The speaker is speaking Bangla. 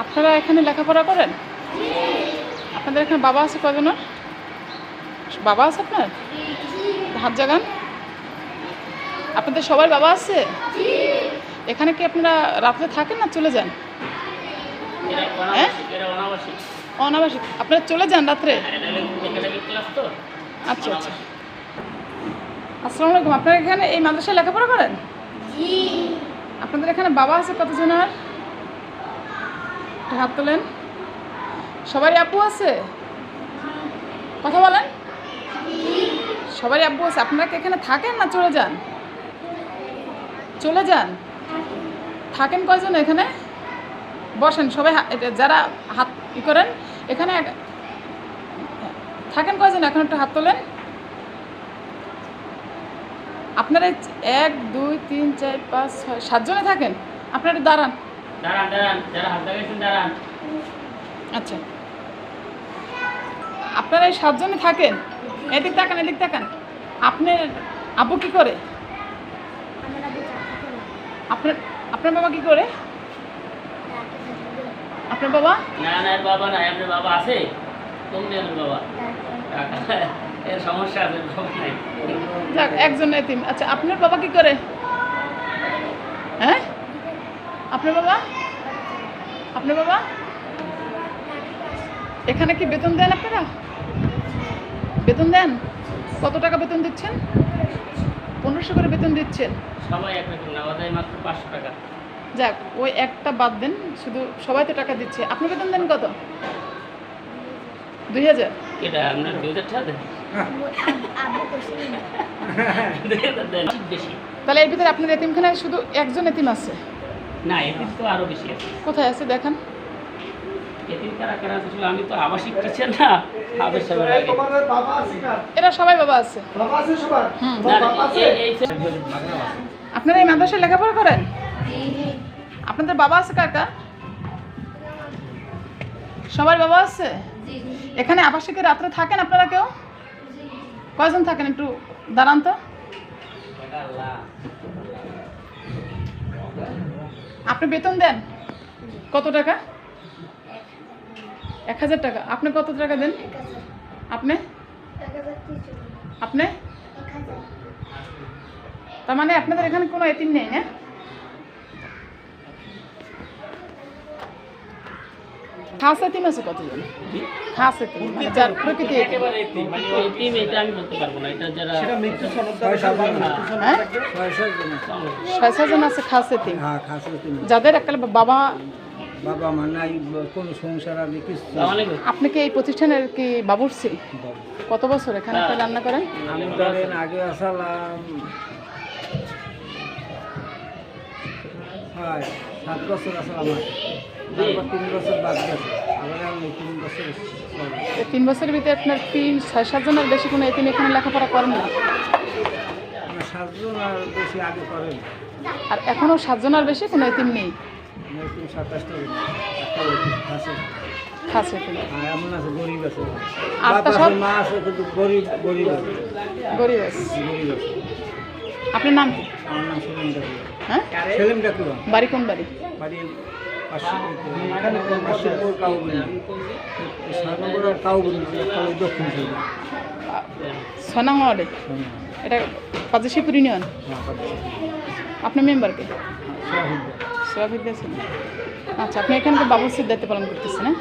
আপনারা এখানে লেখাপড়া করেন? আপনাদের এখানে বাবা আছে কজনের? বাবা আছে আপনার? হাত জাগান। আপনাদের সবার বাবা আছে? এখানে কি আপনারা রাত্রে থাকেন না চলে যান? হ্যাঁ, অনাবাসিক। আপনারা চলে যান রাত্রে? আচ্ছা আচ্ছা। আসসালামু আলাইকুম। আপনারা এখানে এই মাদ্রাসায় লেখাপড়া করেন? আপনাদের এখানে বাবা আছে কতজন? আর হাত তোলেন। সবারই আব্বু আছে? কথা বলেন। সবারই আব্বু আছে। আপনারা কি এখানে থাকেন না চলে যান? চলে যান। থাকেন কয়জন এখানে? বসেন সবাই, যারা হাত ই করেন এখানে থাকেন কয়জন? এখন একটু হাত তোলেন। আপনারা 1 2 3 4 5 6 7 জনে থাকেন? আপনারা দাঁড়ান। আচ্ছা, আপনারা এই 7 জনে থাকেন? এদিক তাকান, এদিক তাকান। আপনার আব্বু কি করে? আপনার বাবা কি করে? আপনার বাবা? না না, এর বাবা নাই। আপনার বাবা আছে? কোন এর বাবা? এর সমস্যা আছে, বাবা নাই। যাক, একজন এতিম। আচ্ছা, আপনার বাবা কি করে? হ্যাঁ, আপনার বাবা? আপনার বাবা এখানে কি বেতন দেন আপনারা? বেতন দেন? কত টাকা বেতন দিচ্ছেন? 1500 করে বেতন দিচ্ছেন? সবাই একরকম না, ওদের মাত্র 500 টাকা। যাক, ওই একটা বাদ দেন, শুধু সবাই তো টাকা দিচ্ছে। আপনি বেতন দেন কত? 2000? এটা আপনার 2000 টাকা দেন? বেশি। তাহলে এর ভিতরে আপনার এতিমখানায় শুধু একজন এতিম আছে? না, এতিম তো আরো বেশি আছে। কোথায় আছে দেখান। এতিম কারা কারা আছে? আমি তো আবাসিক টিচার না, আবাসিক লাগে। এরা সবাই বাবা আছে? বাবা আছে সবার? হুম। না, আপনারা এই মাদ্রাসায় লেখাপড়া করেন? আপনাদের বাবা আছে কাকা? সবার বাবা আছে? এখানে আবাসিকে রাত্রে থাকেন আপনারা কেউ? কয়জন থাকেন? একটু দাঁড়ান তো। আপনি বেতন দেন কত টাকা? 1000 টাকা। আপনি কত টাকা দেন? আপনি? আপনি? তার মানে আপনাদের এখানে কোনো এতিম নেই, না? খাস এতিম আছে কতজন? খাস এতিম মানে যার প্রকৃতি এতিম। একেবারে এতিম, মানে এতিম এটা আমি বলতে পারবো না। এটা যারা সেটা মৃত্যু সনদ দ্বারা সবার মৃত্যু সনদ হ্যাঁ? থাকবে 6 জন আছে। 6 জন আছে খাস এতিম, হ্যাঁ, খাস এতিম। যাদের একটা বাবা। বাবা মা নাই, কোনো সংসার আর কিছু আসসালামু আলাইকুম। আপনি কি এই প্রতিষ্ঠানের কি বাবুর্চি? বাবা। কত বছর এখানে আপনি রান্না করেন? আমি ধরেন আগে আসালাম 7 বছর আসলাম, আমার তারপর 3 বছর বাদ গেছে, আবার আমি 3 বছর এই 3 বছরের ভিতরে আপনার 6-7 জনের বেশি কোনো এতিম এখানে লেখাপড়া করেন না? 7 জন আর বেশি আগে করেন। আর এখনও 7 জনের বেশি কোনো এতিম নেই? 27টা একটা এতিম আছে। খাস এতিম। আর এমন আছে গরিব আছে, আর বাপ তা আছে, সব মা আছে, কিন্তু গরিব গরিব আছে, গরিব আছে। গরিব আছে। আপনার নাম কি? আমার নাম সেলিম ডাকুয়া। হ্যাঁ, সেলিম ডাকুয়া। বাড়ি কোন বাড়ি? বাড়ি এখানে পাশের কাউবুনি, 6 নম্বর আর কাউবুনি, দক্ষিণ সাইডে। 6 নং ওয়ার্ডে? এটা কাজীশিপুর ইউনিয়ন। আপনার মেম্বারকে? সোহাবিদ আছেন? আচ্ছা, আপনি এখানকার বাবুর্চির দায়িত্ব পালন করতেছেন? হ্যাঁ।